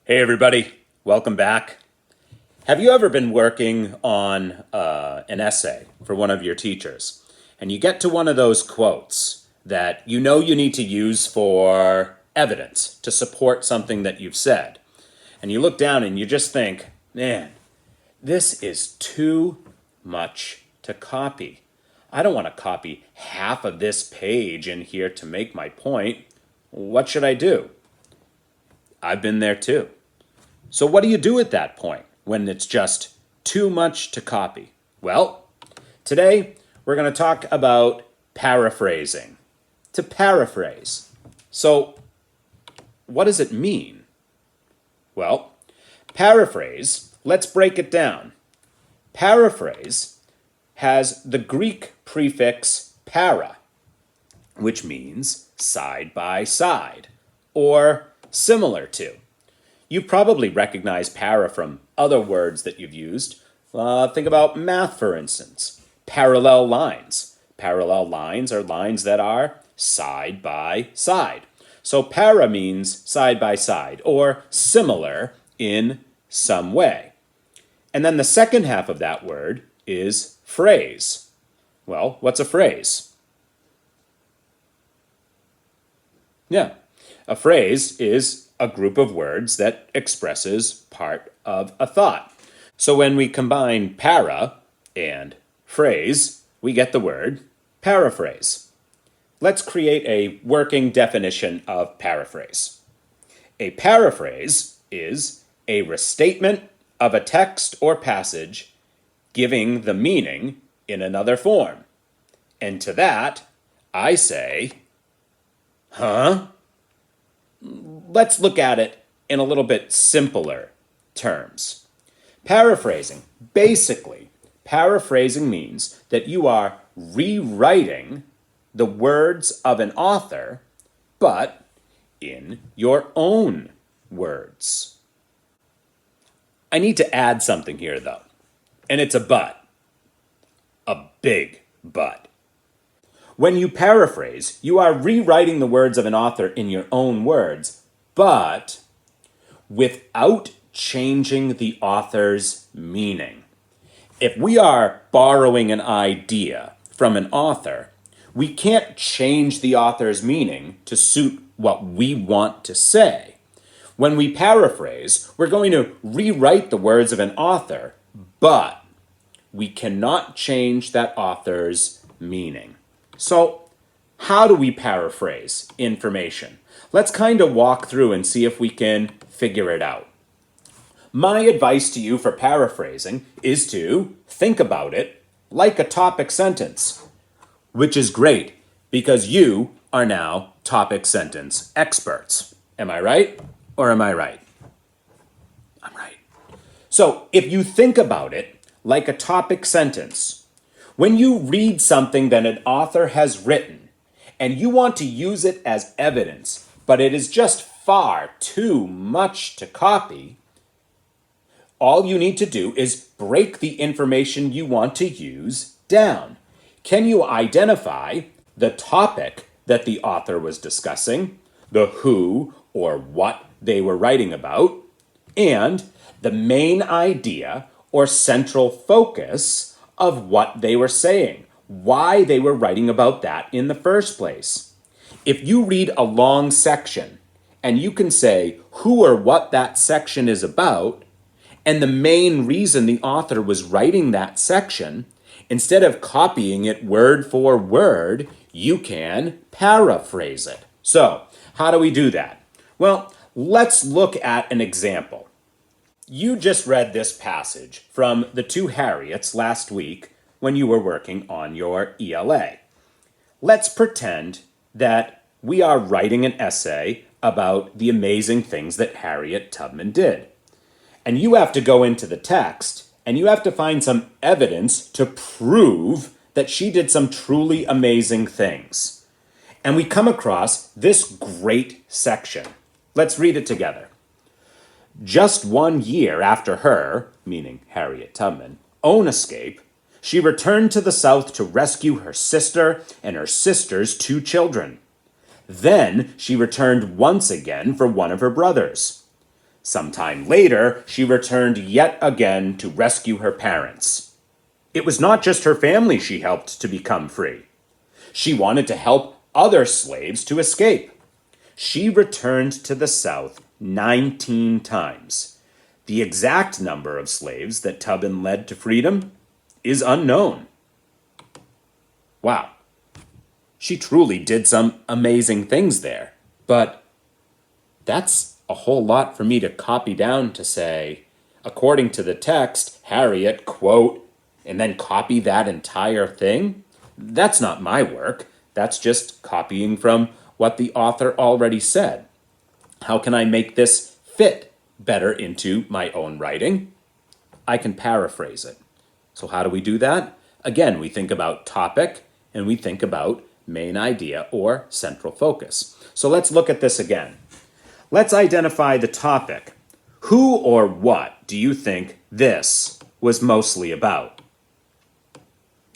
Hey everybody, welcome back. Have you ever been working on an essay for one of your teachers and you get to one of those quotes that you know you need to use for evidence to support something that you've said, and you look down and you just think, man, this is too much to copy. I don't want to copy half of this page in here to make my point. What should I do? I've been there too. So what do you do at that point when it's just too much to copy? Well, today we're going to talk about paraphrasing. To paraphrase. So what does it mean? Well, paraphrase, let's break it down. Paraphrase has the Greek prefix para, which means side by side or similar to. You probably recognize para from other words that you've used. Think about math, for instance. Parallel lines. Parallel lines are lines that are side by side. So para means side by side or similar in some way. And then the second half of that word is phrase. Well, what's a phrase? Yeah, a phrase is a group of words that expresses part of a thought. So when we combine para and phrase, we get the word paraphrase. Let's create a working definition of paraphrase. A paraphrase is a restatement of a text or passage giving the meaning in another form. And to that, I say, huh? Let's look at it in a little bit simpler terms. Paraphrasing. Basically, paraphrasing means that you are rewriting the words of an author, but in your own words. I need to add something here, though, and it's a but. A big but. When you paraphrase, you are rewriting the words of an author in your own words, but without changing the author's meaning. If we are borrowing an idea from an author, we can't change the author's meaning to suit what we want to say. When we paraphrase, we're going to rewrite the words of an author, but we cannot change that author's meaning. So, how do we paraphrase information? Let's kind of walk through and see if we can figure it out. My advice to you for paraphrasing is to think about it like a topic sentence, which is great because you are now topic sentence experts. Am I right? Or am I right? I'm right. So, if you think about it like a topic sentence, when you read something that an author has written and you want to use it as evidence, but it is just far too much to copy, all you need to do is break the information you want to use down. Can you identify the topic that the author was discussing, the who or what they were writing about, and the main idea or central focus of what they were saying, why they were writing about that in the first place? If you read a long section and you can say who or what that section is about and the main reason the author was writing that section, instead of copying it word for word, you can paraphrase it. So, how do we do that? Well, let's look at an example. You just read this passage from The Two Harriets last week when you were working on your ELA. Let's pretend that we are writing an essay about the amazing things that Harriet Tubman did. And you have to go into the text and you have to find some evidence to prove that she did some truly amazing things. And we come across this great section. Let's read it together. Just 1 year after her, meaning Harriet Tubman, own escape, she returned to the South to rescue her sister and her sister's 2 children. Then she returned once again for one of her brothers. Sometime later, she returned yet again to rescue her parents. It was not just her family she helped to become free. She wanted to help other slaves to escape. She returned to the South 19 times. The exact number of slaves that Tubman led to freedom is unknown. Wow. She truly did some amazing things there. But that's a whole lot for me to copy down to say, according to the text, Harriet, quote, and then copy that entire thing? That's not my work. That's just copying from what the author already said. How can I make this fit better into my own writing? I can paraphrase it. So how do we do that? Again, we think about topic and we think about main idea or central focus. So let's look at this again. Let's identify the topic. Who or what do you think this was mostly about?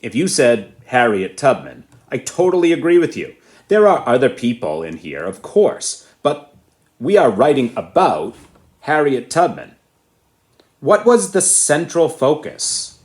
If you said Harriet Tubman, I totally agree with you. There are other people in here, of course, but we are writing about Harriet Tubman. What was the central focus?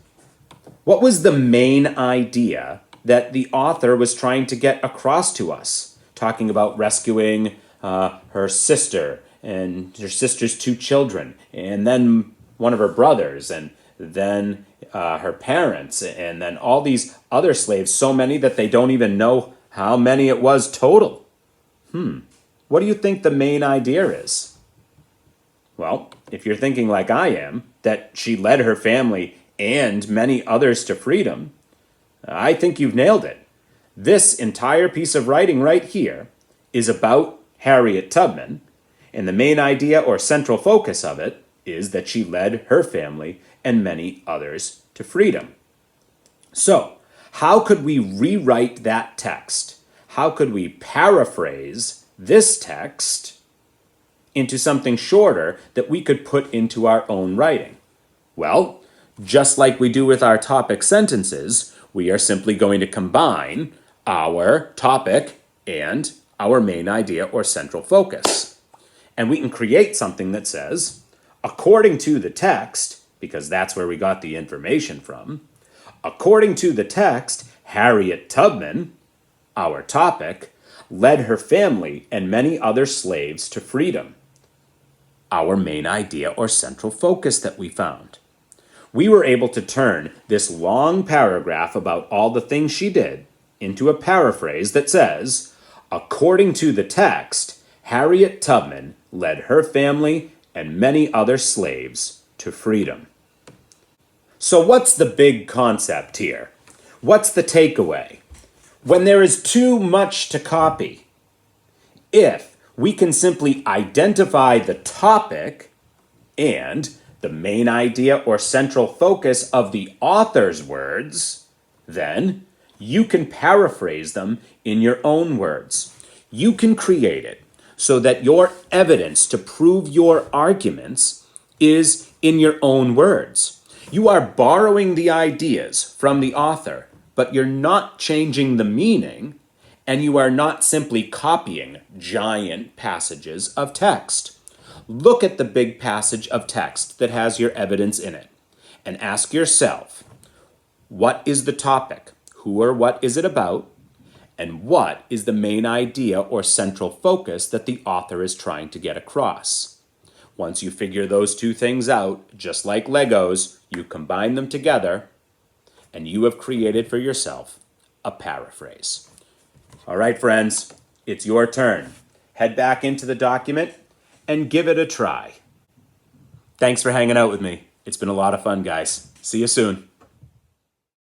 What was the main idea that the author was trying to get across to us? Talking about rescuing her sister and her sister's 2 children, and then one of her brothers, and then her parents, and then all these other slaves, so many that they don't even know how many it was total. What do you think the main idea is? Well, if you're thinking like I am, that she led her family and many others to freedom, I think you've nailed it. This entire piece of writing right here is about Harriet Tubman, and the main idea or central focus of it is that she led her family and many others to freedom. So, how could we rewrite that text? How could we paraphrase this text into something shorter that we could put into our own writing? Well, just like we do with our topic sentences, we are simply going to combine our topic and our main idea or central focus. And we can create something that says, according to the text, because that's where we got the information from, according to the text, Harriet Tubman, our topic, led her family and many other slaves to freedom. Our main idea or central focus that we found. We were able to turn this long paragraph about all the things she did into a paraphrase that says, according to the text, Harriet Tubman led her family and many other slaves to freedom. So what's the big concept here? What's the takeaway? When there is too much to copy, if we can simply identify the topic and the main idea or central focus of the author's words, then you can paraphrase them in your own words. You can create it so that your evidence to prove your arguments is in your own words. You are borrowing the ideas from the author, but you're not changing the meaning, and you are not simply copying giant passages of text. Look at the big passage of text that has your evidence in it, and ask yourself, what is the topic? Who or what is it about? And what is the main idea or central focus that the author is trying to get across? Once you figure those two things out, just like Legos, you combine them together, and you have created for yourself a paraphrase. All right, friends, it's your turn. Head back into the document and give it a try. Thanks for hanging out with me. It's been a lot of fun, guys. See you soon.